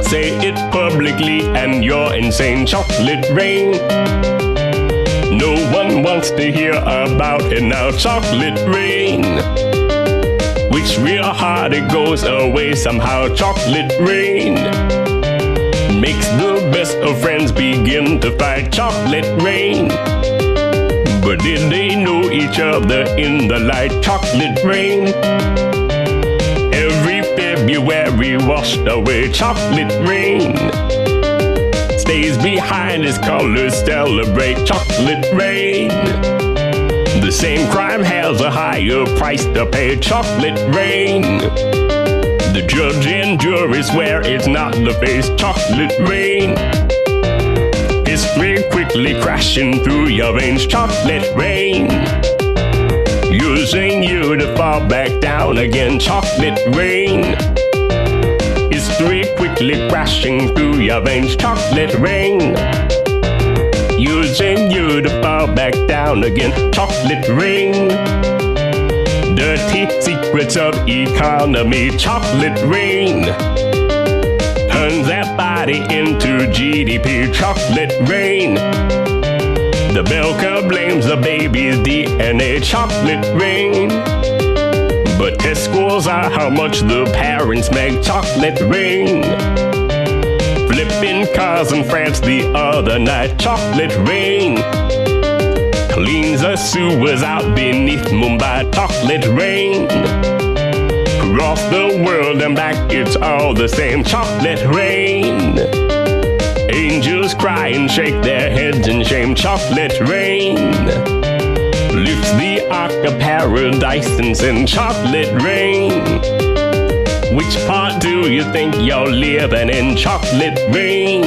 Say it publicly and you're insane, chocolate rain. No one wants to hear about it now, chocolate rain. Wish real hard it goes away somehow, chocolate rain. Makes the best of friends begin to fight, chocolate rain. But did they know each other in the light, chocolate rain? Every February washed away, chocolate rain. Stays behind his colors, celebrate, chocolate rain. The same crime has a higher price to pay, chocolate rain. The judge and jury swear it's not the face, chocolate rain. History quickly crashing through your veins, chocolate rain. Using you to fall back down again, chocolate rain. History quickly crashing through your veins, chocolate rain. Using you to fall back down again, chocolate rain. Dirty secrets of economy, chocolate rain. Turns that body into GDP, chocolate rain. The Belka blames the baby's DNA chocolate rain. But test scores are how much the parents make chocolate rain. Flipping cars in France the other night, chocolate rain. Cleans the sewers out beneath Mumbai, chocolate rain. Across the world and back, it's all the same, chocolate rain. Angels cry and shake their heads in shame, chocolate rain. Lifts the ark of paradise and sends chocolate rain. Which part do you think you're living in, chocolate rain?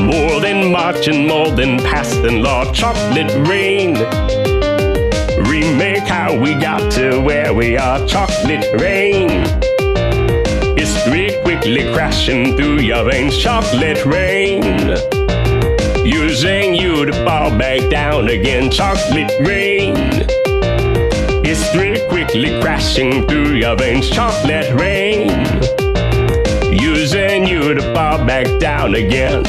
More than March and more than passing law, chocolate rain. Remake how we got to where we are, chocolate rain. History quickly crashing through your veins, chocolate rain. Using you to fall back down again, chocolate rain. History quickly crashing through your veins, chocolate rain. Using you to fall back down again.